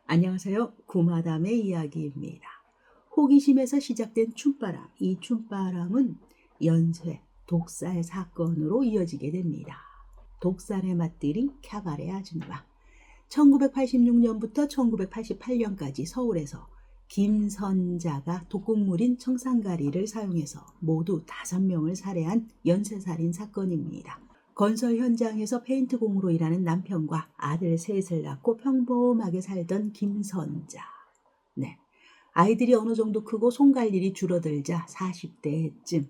안녕하세요. 구마담의 이야기입니다. 호기심에서 시작된 춤바람. 이 춤바람은 연쇄 독살 사건으로 이어지게 됩니다. 독살에 맞들인 캬바레 아줌마. 1986년부터 1988년까지 서울에서 김선자가 독극물인 청산가리를 사용해서 모두 5명을 살해한 연쇄살인 사건입니다. 건설 현장에서 페인트공으로 일하는 남편과 아들 셋을 낳고 평범하게 살던 김선자. 네. 아이들이 어느 정도 크고 손갈 일이 줄어들자 40대쯤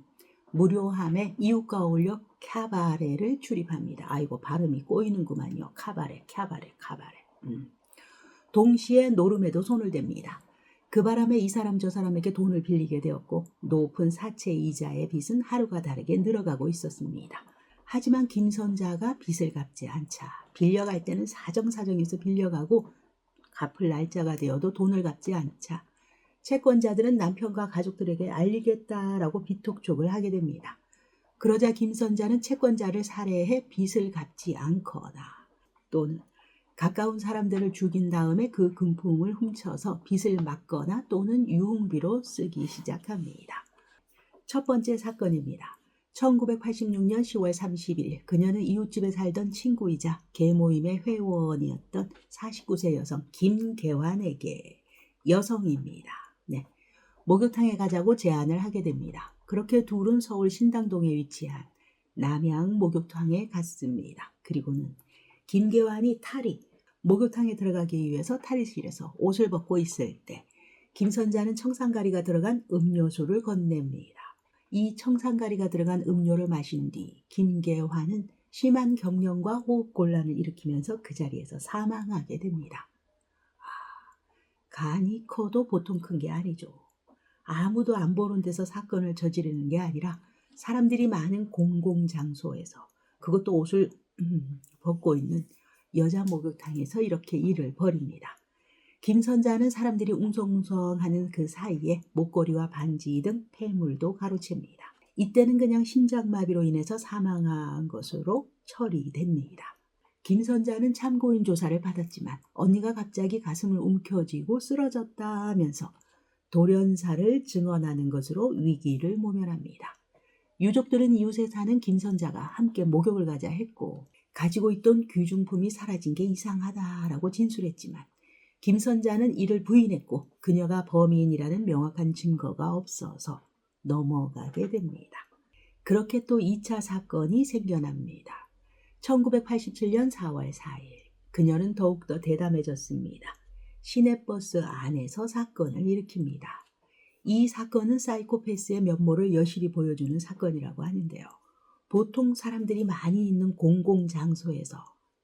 무료함에 이웃과 어울려 캬바레를 출입합니다. 아이고 발음이 꼬이는구만요. 캬바레. 동시에 노름에도 손을 댑니다. 그 바람에 이 사람 저 사람에게 돈을 빌리게 되었고 높은 사채 이자의 빚은 하루가 다르게 늘어가고 있었습니다. 하지만 김선자가 빚을 갚지 않자 빌려갈 때는 사정사정해서 빌려가고 갚을 날짜가 되어도 돈을 갚지 않자 채권자들은 남편과 가족들에게 알리겠다라고 비톡촉을 하게 됩니다. 그러자 김선자는 채권자를 살해해 빚을 갚지 않거나 또는 가까운 사람들을 죽인 다음에 그 금품을 훔쳐서 빚을 막거나 또는 유흥비로 쓰기 시작합니다. 첫 번째 사건입니다. 1986년 10월 30일 그녀는 이웃집에 살던 친구이자 계모임의 회원이었던 49세 여성 김계환에게 여성입니다. 네, 목욕탕에 가자고 제안을 하게 됩니다. 그렇게 둘은 서울 신당동에 위치한 남양 목욕탕에 갔습니다. 그리고는 김계환이 목욕탕에 들어가기 위해서 탈의실에서 옷을 벗고 있을 때 김선자는 청산가리가 들어간 음료수를 건넵니다. 이 청산가리가 들어간 음료를 마신 뒤 김계환은 심한 경련과 호흡곤란을 일으키면서 그 자리에서 사망하게 됩니다. 간이 커도 보통 큰 게 아니죠. 아무도 안 보는 데서 사건을 저지르는 게 아니라 사람들이 많은 공공장소에서 그것도 옷을 벗고 있는 여자 목욕탕에서 이렇게 일을 벌입니다. 김선자는 사람들이 웅성웅성하는 그 사이에 목걸이와 반지 등 폐물도 가로챕니다. 이때는 그냥 심장마비로 인해서 사망한 것으로 처리됩니다. 김선자는 참고인 조사를 받았지만 언니가 갑자기 가슴을 움켜쥐고 쓰러졌다면서 돌연사를 증언하는 것으로 위기를 모면합니다. 유족들은 이웃에 사는 김선자가 함께 목욕을 가자 했고 가지고 있던 귀중품이 사라진 게 이상하다라고 진술했지만 김선자는 이를 부인했고 그녀가 범인이라는 명확한 증거가 없어서 넘어가게 됩니다. 그렇게 또 2차 사건이 생겨납니다. 1987년 4월 4일 그녀는 더욱더 대담해졌습니다. 시내버스 안에서 사건을 일으킵니다. 이 사건은 사이코패스의 면모를 여실히 보여주는 사건이라고 하는데요. 보통 사람들이 많이 있는 공공장소에서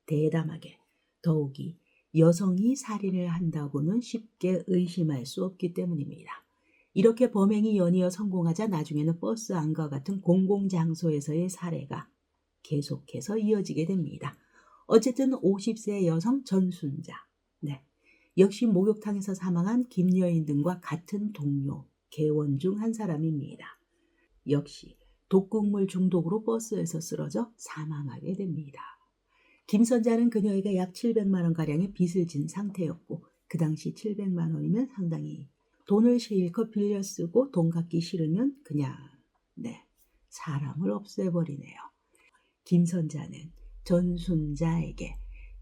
대담하게 더욱이 여성이 살인을 한다고는 쉽게 의심할 수 없기 때문입니다. 이렇게 범행이 연이어 성공하자 나중에는 버스 안과 같은 공공장소에서의 살해가 계속해서 이어지게 됩니다. 어쨌든 50세 여성 전순자, 역시 목욕탕에서 사망한 김여인 등과 같은 동료, 계원 중 한 사람입니다. 역시 독극물 중독으로 버스에서 쓰러져 사망하게 됩니다. 김선자는 그녀에게 약 700만 원가량의 빚을 진 상태였고 그 당시 700만 원이면 상당히 돈을 실컷 빌려 쓰고 돈 갚기 싫으면 그냥 사람을 없애버리네요. 김선자는 전순자에게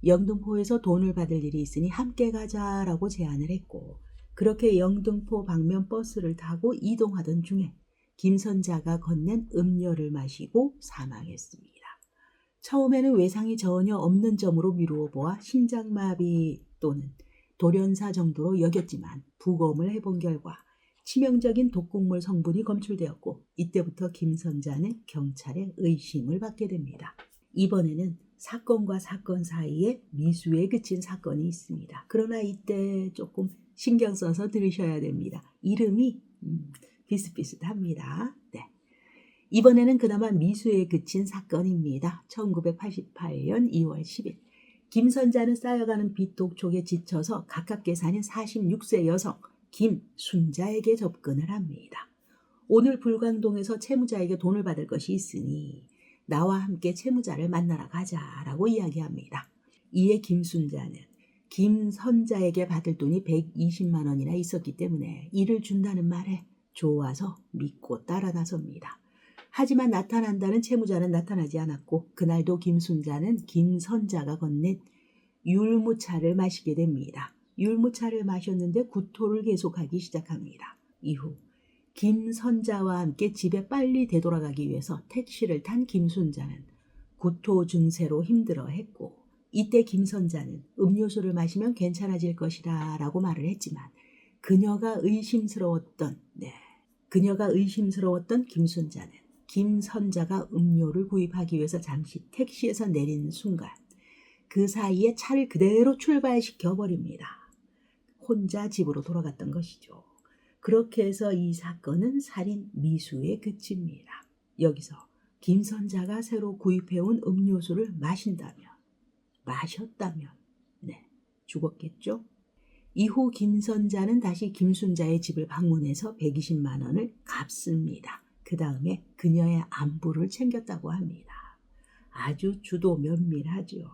영등포에서 돈을 받을 일이 있으니 함께 가자라고 제안을 했고 그렇게 영등포 방면 버스를 타고 이동하던 중에 김선자가 건넨 음료를 마시고 사망했습니다. 처음에는 외상이 전혀 없는 점으로 미루어 보아 심장마비 또는 돌연사 정도로 여겼지만 부검을 해본 결과 치명적인 독극물 성분이 검출되었고 이때부터 김선자는 경찰의 의심을 받게 됩니다. 이번에는 사건과 사건 사이에 미수에 그친 사건이 있습니다. 그러나 이때 조금 신경 써서 들으셔야 됩니다. 이름이 비슷비슷합니다. 이번에는 그나마 미수에 그친 사건입니다. 1988년 2월 10일 김선자는 쌓여가는 빚독촉에 지쳐서 가깝게 사는 46세 여성 김순자에게 접근을 합니다. 오늘 불광동에서 채무자에게 돈을 받을 것이 있으니 나와 함께 채무자를 만나러 가자라고 이야기합니다. 이에 김순자는 김선자에게 받을 돈이 120만 원이나 있었기 때문에 이를 준다는 말에 좋아서 믿고 따라 나섭니다. 하지만 나타난다는 채무자는 나타나지 않았고 그날도 김순자는 김선자가 건넨 율무차를 마시게 됩니다. 율무차를 마셨는데 구토를 계속하기 시작합니다. 이후 김선자와 함께 집에 빨리 되돌아가기 위해서 택시를 탄 김순자는 구토 증세로 힘들어했고 이때 김선자는 음료수를 마시면 괜찮아질 것이다 라고 말을 했지만 그녀가 의심스러웠던 김순자는 김선자가 음료를 구입하기 위해서 잠시 택시에서 내리는 순간 그 사이에 차를 그대로 출발시켜 버립니다. 혼자 집으로 돌아갔던 것이죠. 그렇게 해서 이 사건은 살인 미수에 그칩니다. 여기서 김선자가 새로 구입해온 음료수를 마셨다면 죽었겠죠. 이후 김선자는 다시 김순자의 집을 방문해서 120만 원을 갚습니다. 그 다음에 그녀의 안부를 챙겼다고 합니다. 아주 주도 면밀하죠.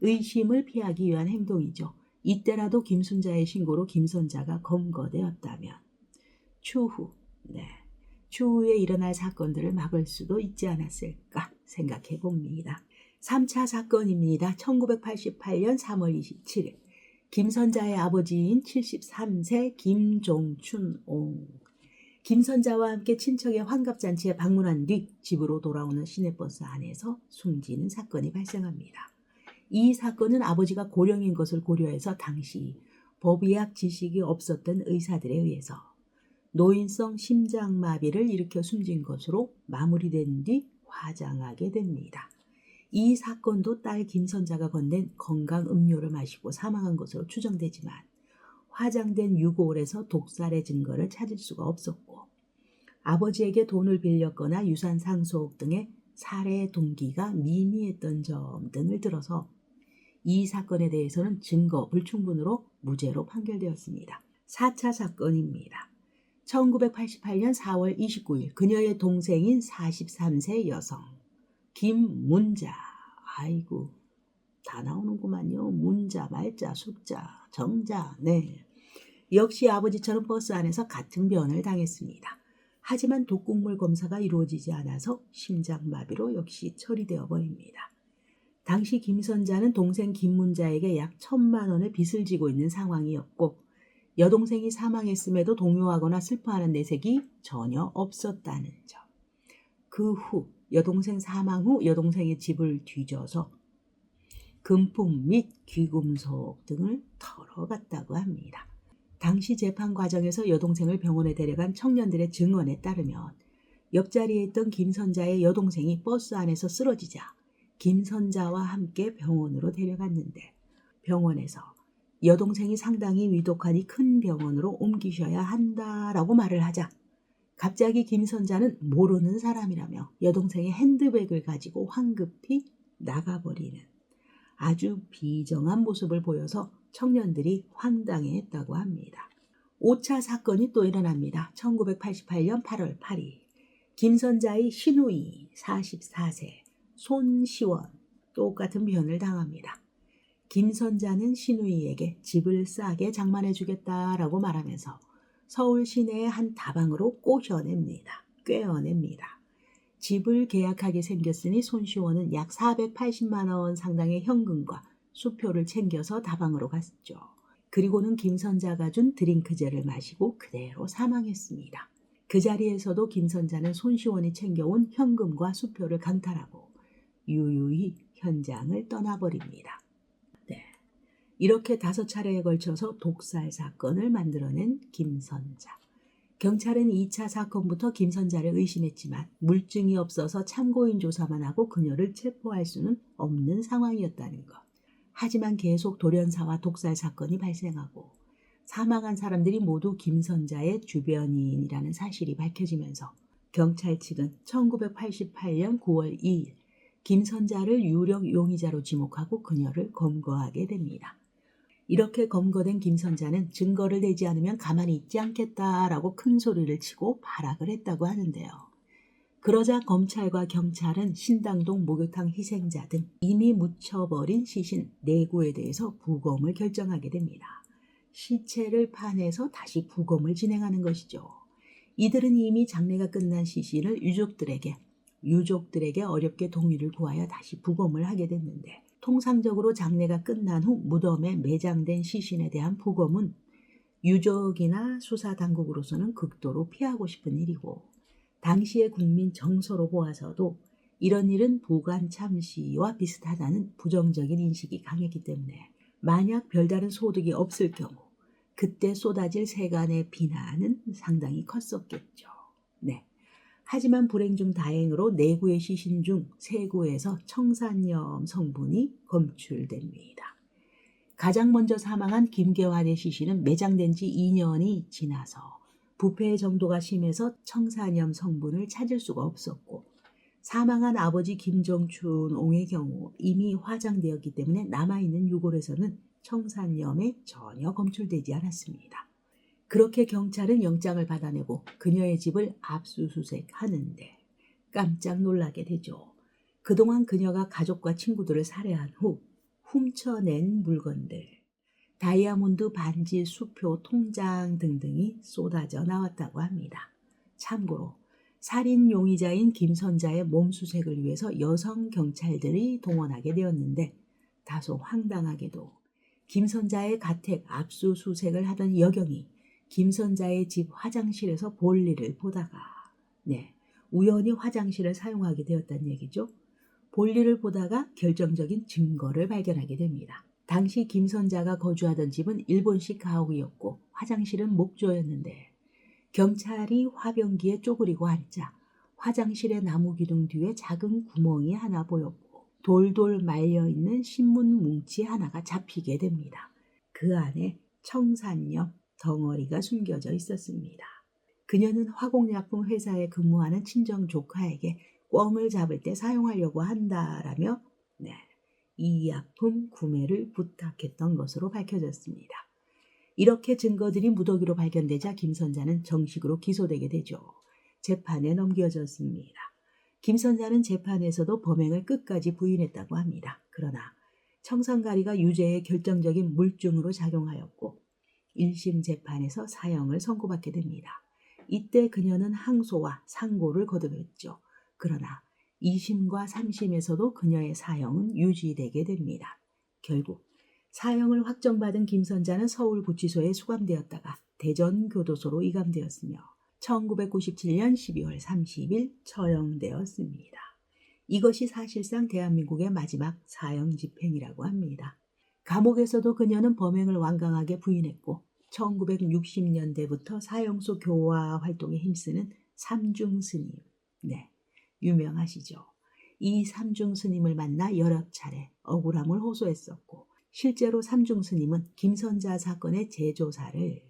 의심을 피하기 위한 행동이죠. 이때라도 김순자의 신고로 김선자가 검거되었다면 추후에 일어날 사건들을 막을 수도 있지 않았을까 생각해 봅니다. 3차 사건입니다. 1988년 3월 27일 김선자의 아버지인 73세 김종춘옹. 김선자와 함께 친척의 환갑잔치에 방문한 뒤 집으로 돌아오는 시내버스 안에서 숨지는 사건이 발생합니다. 이 사건은 아버지가 고령인 것을 고려해서 당시 법의학 지식이 없었던 의사들에 의해서 노인성 심장마비를 일으켜 숨진 것으로 마무리된 뒤 화장하게 됩니다. 이 사건도 딸 김선자가 건넨 건강 음료를 마시고 사망한 것으로 추정되지만 화장된 유골에서 독살의 증거를 찾을 수가 없었고 아버지에게 돈을 빌렸거나 유산 상속 등의 살해 동기가 미미했던 점 등을 들어서 이 사건에 대해서는 증거 불충분으로 무죄로 판결되었습니다. 4차 사건입니다. 1988년 4월 29일 그녀의 동생인 43세 여성 김문자. 아이고 다 나오는구만요. 문자, 말자, 숫자, 정자. 역시 아버지처럼 버스 안에서 같은 변을 당했습니다. 하지만 독극물 검사가 이루어지지 않아서 심장마비로 역시 처리되어 버립니다. 당시 김선자는 동생 김문자에게 약 1,000만 원의 빚을 지고 있는 상황이었고 여동생이 사망했음에도 동요하거나 슬퍼하는 내색이 전혀 없었다는 점. 그 후 여동생 사망 후 여동생의 집을 뒤져서 금품 및 귀금속 등을 털어갔다고 합니다. 당시 재판 과정에서 여동생을 병원에 데려간 청년들의 증언에 따르면 옆자리에 있던 김선자의 여동생이 버스 안에서 쓰러지자 김선자와 함께 병원으로 데려갔는데 병원에서 여동생이 상당히 위독하니 큰 병원으로 옮기셔야 한다라고 말을 하자 갑자기 김선자는 모르는 사람이라며 여동생의 핸드백을 가지고 황급히 나가버리는 아주 비정한 모습을 보여서 청년들이 황당해했다고 합니다. 5차 사건이 또 일어납니다. 1988년 8월 8일 김선자의 시누이 44세 손시원 똑같은 변을 당합니다. 김선자는 시누이에게 집을 싸게 장만해주겠다라고 말하면서 서울 시내의 한 다방으로 꿰어냅니다. 집을 계약하게 생겼으니 손시원은 약 480만 원 상당의 현금과 수표를 챙겨서 다방으로 갔죠. 그리고는 김선자가 준 드링크제를 마시고 그대로 사망했습니다. 그 자리에서도 김선자는 손시원이 챙겨온 현금과 수표를 강탈하고 유유히 현장을 떠나버립니다. 이렇게 5차례에 걸쳐서 독살 사건을 만들어낸 김선자. 경찰은 2차 사건부터 김선자를 의심했지만 물증이 없어서 참고인 조사만 하고 그녀를 체포할 수는 없는 상황이었다는 것. 하지만 계속 돌연사와 독살 사건이 발생하고 사망한 사람들이 모두 김선자의 주변인이라는 사실이 밝혀지면서 경찰 측은 1988년 9월 2일 김선자를 유력 용의자로 지목하고 그녀를 검거하게 됩니다. 이렇게 검거된 김선자는 증거를 내지 않으면 가만히 있지 않겠다라고 큰 소리를 치고 발악을 했다고 하는데요. 그러자 검찰과 경찰은 신당동 목욕탕 희생자 등 이미 묻혀버린 시신 4구에 대해서 부검을 결정하게 됩니다. 시체를 파내서 다시 부검을 진행하는 것이죠. 이들은 이미 장례가 끝난 시신을 유족들에게 어렵게 동의를 구하여 다시 부검을 하게 됐는데, 통상적으로 장례가 끝난 후 무덤에 매장된 시신에 대한 부검은 유족이나 수사당국으로서는 극도로 피하고 싶은 일이고, 당시의 국민 정서로 보아서도 이런 일은 부관 참시와 비슷하다는 부정적인 인식이 강했기 때문에 만약 별다른 소득이 없을 경우 그때 쏟아질 세간의 비난은 상당히 컸었겠죠. 네. 하지만 불행 중 다행으로 4구의 시신 중 3구에서 청산염 성분이 검출됩니다. 가장 먼저 사망한 김계환의 시신은 매장된 지 2년이 지나서 부패의 정도가 심해서 청산염 성분을 찾을 수가 없었고, 사망한 아버지 김정춘옹의 경우 이미 화장되었기 때문에 남아있는 유골에서는 청산염에 전혀 검출되지 않았습니다. 그렇게 경찰은 영장을 받아내고 그녀의 집을 압수수색하는데 깜짝 놀라게 되죠. 그동안 그녀가 가족과 친구들을 살해한 후 훔쳐낸 물건들, 다이아몬드 반지, 수표, 통장 등등이 쏟아져 나왔다고 합니다. 참고로 살인 용의자인 김선자의 몸수색을 위해서 여성 경찰들이 동원하게 되었는데, 다소 황당하게도 김선자의 가택 압수수색을 하던 여경이 김선자의 집 화장실에서 볼일을 보다가 우연히 화장실을 사용하게 되었다는 얘기죠. 볼일을 보다가 결정적인 증거를 발견하게 됩니다. 당시 김선자가 거주하던 집은 일본식 가옥이었고 화장실은 목조였는데, 경찰이 화병기에 쪼그리고 앉자 화장실의 나무 기둥 뒤에 작은 구멍이 하나 보였고 돌돌 말려있는 신문 뭉치 하나가 잡히게 됩니다. 그 안에 청산염 덩어리가 숨겨져 있었습니다. 그녀는 화공약품 회사에 근무하는 친정 조카에게 꿩을 잡을 때 사용하려고 한다라며 이 약품 구매를 부탁했던 것으로 밝혀졌습니다. 이렇게 증거들이 무더기로 발견되자 김선자는 정식으로 기소되게 되죠. 재판에 넘겨졌습니다. 김선자는 재판에서도 범행을 끝까지 부인했다고 합니다. 그러나 청산가리가 유죄의 결정적인 물증으로 작용하였고 1심 재판에서 사형을 선고받게 됩니다. 이때 그녀는 항소와 상고를 거듭했죠. 그러나 2심과 3심에서도 그녀의 사형은 유지되게 됩니다. 결국 사형을 확정받은 김선자는 서울구치소에 수감되었다가 대전교도소로 이감되었으며 1997년 12월 30일 처형되었습니다. 이것이 사실상 대한민국의 마지막 사형 집행이라고 합니다. 감옥에서도 그녀는 범행을 완강하게 부인했고 1960년대부터 사형소 교화 활동에 힘쓰는 삼중 스님, 유명하시죠. 이 삼중 스님을 만나 여러 차례 억울함을 호소했었고, 실제로 삼중 스님은 김선자 사건의 재조사를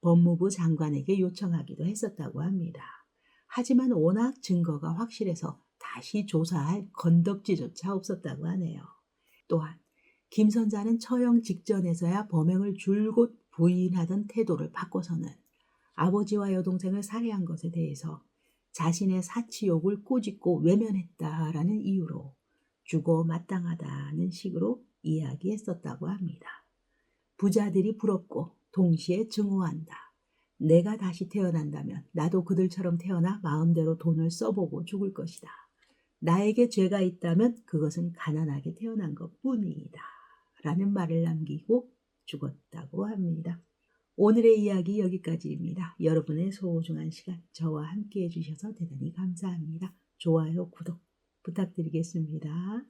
법무부 장관에게 요청하기도 했었다고 합니다. 하지만 워낙 증거가 확실해서 다시 조사할 건덕지조차 없었다고 하네요. 또한 김선자는 처형 직전에서야 범행을 줄곧 부인하던 태도를 바꿔서는 아버지와 여동생을 살해한 것에 대해서 자신의 사치욕을 꾸짖고 외면했다라는 이유로 죽어 마땅하다는 식으로 이야기했었다고 합니다. 부자들이 부럽고 동시에 증오한다. 내가 다시 태어난다면 나도 그들처럼 태어나 마음대로 돈을 써보고 죽을 것이다. 나에게 죄가 있다면 그것은 가난하게 태어난 것뿐이다. 라는 말을 남기고 죽었다고 합니다. 오늘의 이야기 여기까지입니다. 여러분의 소중한 시간 저와 함께 해주셔서 대단히 감사합니다. 좋아요, 구독 부탁드리겠습니다.